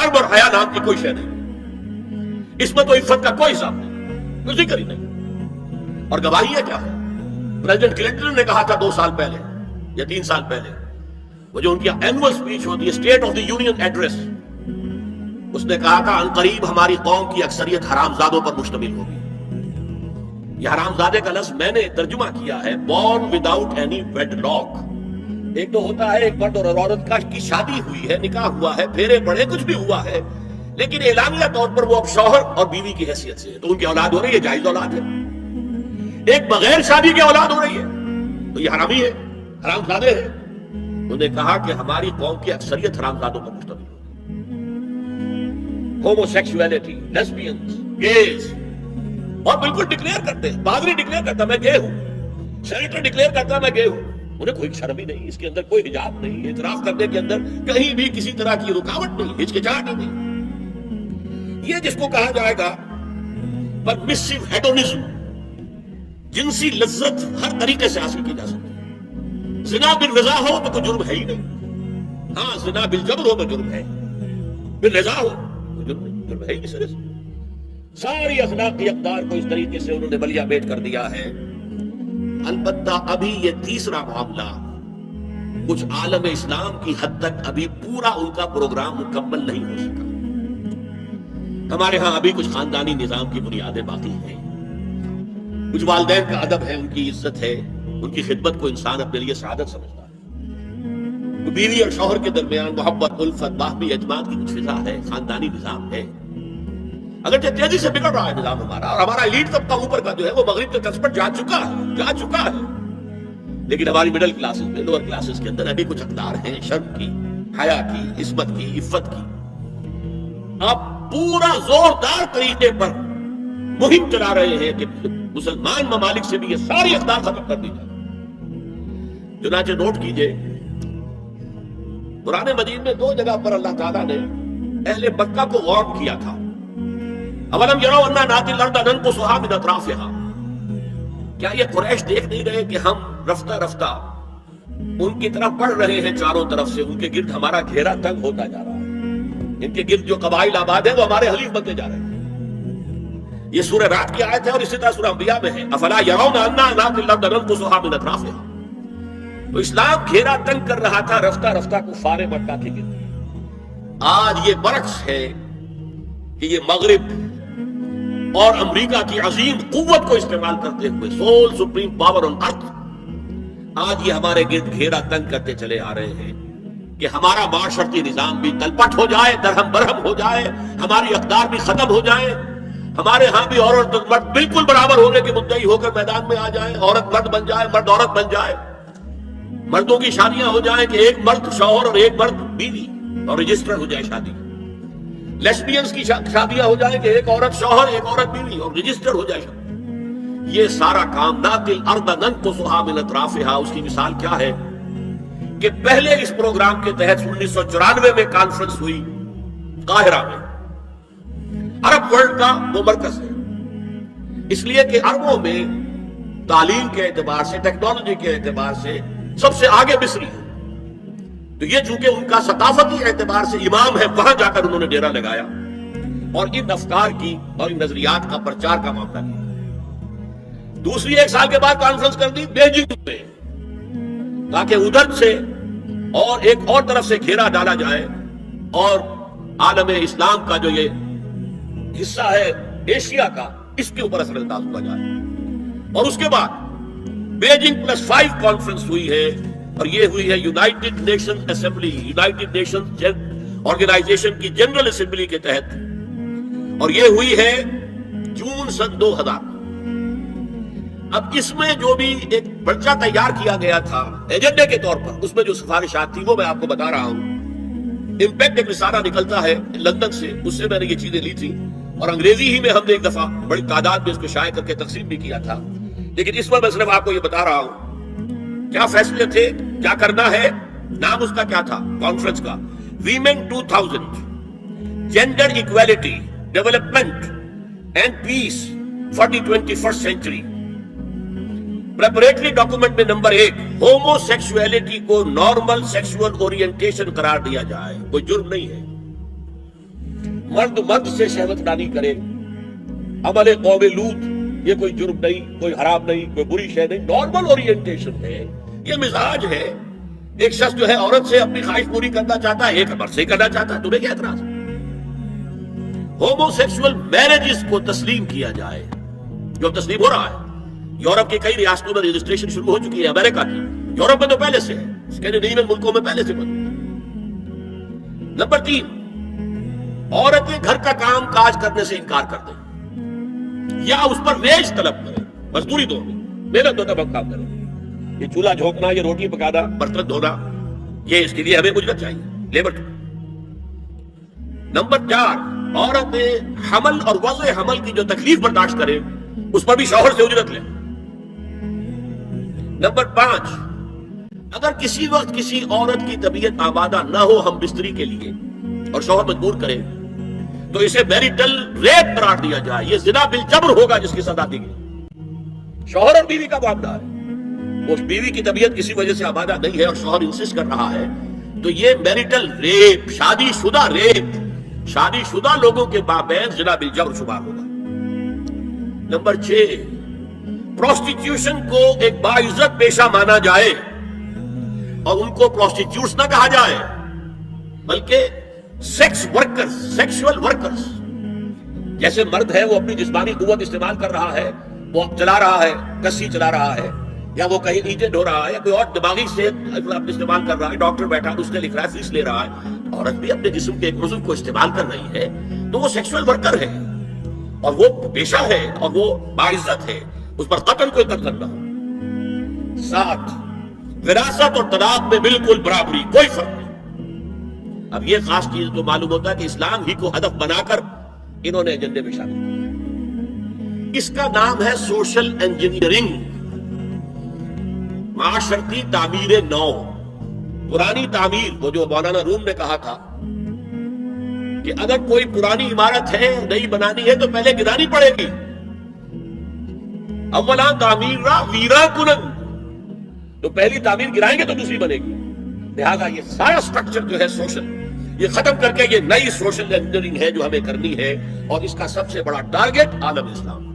شرم اور حیا نام کی کوئی شے نہیں، اس میں تو عفت کا کوئی حساب نہیں، کوئی ذکر ہی نہیں۔ اور گواہی ہے کیا ہے؟ پریزیڈنٹ کلنٹن نے کہا تھا 2 سال پہلے یا 3 سال پہلے، وہ جو ان کی اینول سپیچ ہوتی ہے، state of the union address, اس نے کہا تھا عنقریب ہماری قوم کی اکثریت حرامزادوں پر مشتمل ہوگی۔ یہ حرامزادے کا لفظ میں نے ترجمہ کیا ہے born without any wedlock۔ ایک تو ہوتا ہے ایک مرد اور عورت کی شادی ہوئی ہے، نکاح ہوا ہے، پھیرے پڑے، کچھ بھی ہوا ہے، لیکن اعلانیہ طور پر وہ اب شوہر اور بیوی کی حیثیت سے ہے، تو ان کی اولاد ہو رہی ہے، جائز اولاد ہے۔ ایک بغیر شادی کی اولاد ہو رہی ہے تو یہ حرامی ہے، حرامزادے ہے۔ انہوں نے کہا کہ ہماری قوم کی اکثریت حرامزادوں پر مشتمل ہے۔ ہومو سیکسولیٹی، لیسبینز، گیز، اور بالکل ڈکلیئر کرتے ہیں، پادری ڈکلیئر کرتا میں گے ہوں، سینیٹر ڈکلیئر کرتا میں گے ہوں، انہیں کوئی شرم ہی نہیں، اس کے اندر کوئی حجاب نہیں، اعتراف کرنے کے اندر کہیں بھی کسی طرح کی رکاوٹ نہیں، ہچکچاہٹ نہیں۔ یہ جس کو کہا جائے گا پرمیسو ہیڈونزم، جنسی لذت ہر طریقے سے حاصل کی جا سکتی ہے۔ زنا بالرضا ہو تو کوئی جرم ہے ہی نہیں، ہاں زنا بالجبر ہو تو جرم ہے، بالرضا ہو تو جرم نہیں، جرم ہے ہی نہیں سرے سے۔ ساری اخلاقی اقدار کو اس طریقے سے انہوں نے بلیا بیٹ کر دیا ہے۔ البتہ ابھی یہ تیسرا معاملہ کچھ عالم اسلام کی حد تک ابھی پورا ان کا پروگرام مکمل نہیں ہو سکا۔ ہمارے ہاں ابھی کچھ خاندانی نظام کی بنیادیں باقی ہیں، کچھ والدین کا ادب ہے، ان کی عزت ہے، ان کی خدمت کو انسان اپنے لیے سعادت سمجھتا ہے، بیوی اور شوہر کے درمیان محبت، الفت، باہمی اعتماد کی کچھ فضا ہے، خاندانی نظام ہے۔ اگرچہ تیزی سے بگڑ رہا ہے نظام ہمارا، اور ہمارا ایلیٹ طبقہ اوپر کا جو ہے وہ مغرب کے طرز پر جا چکا ہے، لیکن ہماری مڈل کلاسز میں، لوور کلاسز کے اندر ابھی کچھ اقدار ہیں شرم کی، حیا کی، عصمت کی، عفت کی۔ آپ پورا زوردار طریقے پر مہم چلا رہے ہیں کہ مسلمان ممالک سے بھی یہ ساری اقدار ختم کر دی جائے۔ چنانچہ نوٹ کیجئے، قرآن مجید میں 2 جگہ پر اللہ تعالیٰ نے اہل مکہ کو وارن کیا تھا۔ اولم یروا انا ناتی الارض ننقصها من اطرافها، کیا یہ قریش دیکھ نہیں رہے کہ ہم رفتہ رفتہ ان کی طرف بڑھ رہے ہیں، چاروں طرف سے ان کے گرد ہمارا گھیرا تنگ ہوتا جا رہا ہے، ان کے گرد جو قبائل آباد ہیں وہ ہمارے حلیف بنتے جا رہے ہیں۔ یہ سورہ رعد کی آیت ہے، اور اسی طرح سورہ انبیاء میں ہے، افلا یرون انا ناتی الارض ننقصها من اطرافها۔ تو اسلام گھیرا تنگ کر رہا تھا رفتہ رفتہ کفار مکہ کے گرد۔ آج یہ برعکس ہے کہ یہ مغرب اور امریکہ کی عظیم قوت کو استعمال کرتے ہوئے، سول سپریم پاور آن ارتھ، آج یہ ہمارے گرد گھیرا تنگ کرتے چلے آ رہے ہیں کہ ہمارا معاشرتی نظام بھی تلپٹ ہو جائے، درہم برہم ہو جائے، ہماری اقدار بھی ختم ہو جائے، ہمارے ہاں بھی عورت اور مرد بالکل برابر ہونے کے مدعی ہو کر میدان میں آ جائیں، عورت مرد بن جائے، مرد عورت بن جائے، مردوں کی شادیاں ہو جائیں کہ ایک مرد شوہر اور ایک مرد بیوی، اور رجسٹر ہو جائے شادی۔ لیسبینز کی شادیاں ہو جائیں کہ ایک عورت شوہر، ایک عورت بیوی، اور رجسٹر ہو جائے شادی۔ یہ سارا کام ناتی الارض ننقصها من اطرافها، اس کی مثال کیا ہے کہ پہلے اس پروگرام کے تحت 1994 میں کانفرنس ہوئی قاہرہ میں، عرب ورلڈ کا وہ مرکز ہے، اس لیے کہ عربوں میں تعلیم کے اعتبار سے، ٹیکنالوجی کے اعتبار سے سب سے آگے مصری ہے، تو یہ چونکہ ان کا ثقافتی اعتبار سے امام ہے، وہاں جا کر انہوں نے ڈیرا لگایا اور ان افکار کی اور ان نظریات کا پرچار کا معاملہ کیا۔ دوسری 1 سال کے بعد کانفرنس کر دی بیجنگ میں، تاکہ ادھر سے اور ایک اور طرف سے گھیرا ڈالا جائے اور عالم اسلام کا جو یہ حصہ ہے ایشیا کا، اس کے اوپر اثر انداز ہوا جائے۔ اور اس کے بعد بیجنگ +5 کانفرنس ہوئی ہے، اور یہ ہوئی ہے United Nation assembly, United Nation organisation کی جنرل اسمبلی کے تحت، اور یہ ہوئی ہے جون سن 2000۔ اب اس میں جو بھی ایک پرچہ تیار کیا گیا تھا ایجنڈے کے طور پر، اس میں جو سفارشات تھی وہ میں آپ کو بتا رہا ہوں۔ امپیکٹ ایک رسالہ نکلتا ہے لندن سے، اس سے میں نے یہ چیزیں لی تھی، اور انگریزی ہی میں ہم نے ایک دفعہ بڑی تعداد میں اس کو شائع کر کے تقسیم بھی کیا تھا، لیکن اس پر میں صرف آپ کو یہ بتا رہا ہوں کیا فیصلے تھے، کیا کرنا ہے۔ نام اس کا کیا تھا کانفرنس کا؟ Women 2000، gender equality, development and peace for the 21st century. Preparatory document میں نمبر 1، ہومو سیکسولیٹی کو نارمل سیکسول اورینٹیشن قرار دیا جائے، کوئی جرم نہیں ہے۔ مرد مرد سے شہوت رانی کرے، عمل قوم لوط یہ کوئی جرم نہیں، کوئی حرام نہیں، کوئی بری شے نہیں، نارمل اورینٹیشن ہے، یہ مزاج ہے۔ ایک شخص جو ہے عورت سے اپنی خواہش پوری کرنا چاہتا ہے، ایک مرد سے کرنا چاہتا ہے، تمہیں کیا اعتراض؟ ہومو سیکسول میرجز کو تسلیم کیا جائے، جو تسلیم ہو رہا ہے۔ یورپ کی کئی ریاستوں میں رجسٹریشن شروع ہو چکی ہے، امریکہ کی، یورپ میں تو پہلے سے ہے، اسکینڈینیوین ملکوں میں پہلے سے بند۔ نمبر 3، عورتیں گھر کا کام کاج کرنے سے انکار کر دیں یا اس پر ویج طلب کریں، مزدوری دو، محنت دو تب ہم کام کریں۔ یہ چولہا جھونکنا، یہ روٹی پکانا، برتن دھونا، یہ اس کے لیے ہمیں اجرت چاہیے، لیبر۔ نمبر 4، عورتیں حمل اور وضع حمل کی جو تکلیف برداشت کریں اس پر بھی شوہر سے اجرت لیں۔ نمبر 5، اگر کسی وقت کسی عورت کی طبیعت آمادہ نہ ہو ہم بستری کے لیے اور شوہر مجبور کرے تو اسے میریٹل ریپ قرار دیا جائے، یہ زنا بالجبر ہوگا جس کی سزا دی گئی۔ شوہر اور بیوی کا معاملہ ہے، اس بیوی کی طبیعت کسی وجہ سے آمادہ نہیں ہے اور شوہر انسسٹ کر رہا ہے تو یہ میریٹل ریپ، شادی شدہ لوگوں کے مابین زنا بالجبر شمار ہوگا۔ نمبر 6، پروسٹیٹیوشن کو ایک باعزت پیشہ مانا جائے اور ان کو پروسٹیٹیوٹس نہ کہا جائے بلکہ سیکس ورکرز، سیکشول ورکرز۔ جیسے مرد ہے وہ اپنی جسمانی قوت استعمال کر رہا ہے، وہ چلا رہا ہے، کسی چلا رہا ہے، یا وہ کہیں اینٹیں ڈھو رہا ہے، یا کوئی اور دماغی سے استعمال کر رہا ہے، ڈاکٹر بیٹھا اس نے لکھ رہا ہے، فیس لے رہا ہے، عورت بھی اپنے جسم کے ایک عضو کو استعمال کر رہی ہے تو وہ سیکشول ورکر ہے اور وہ پیشہ ہے اور وہ باعزت ہے، اس پر قتل کوئی قتل کرنا ہو۔ 7، وراثت اور طلاق میں بالکل برابری، کوئی فرق نہیں۔ اب یہ خاص چیز تو معلوم ہوتا ہے کہ اسلام ہی کو ہدف بنا کر انہوں نے ایجنڈے میں شامل کیا۔ اس کا نام ہے سوشل انجینئرنگ، معاشرتی تعمیر نو۔ پرانی تعمیر، وہ جو مولانا روم نے کہا تھا کہ اگر کوئی پرانی عمارت ہے نئی بنانی ہے تو پہلے گرانی پڑے گی، اولا تعمیر را ویرا کنن، تو پہلی تعمیر گرائیں گے تو دوسری بنے گی۔ لہذا یہ سارا سٹرکچر جو ہے سوشل، یہ ختم کر کے یہ نئی سوشل انجینئرنگ ہے جو ہمیں کرنی ہے، اور اس کا سب سے بڑا ٹارگٹ عالم اسلام۔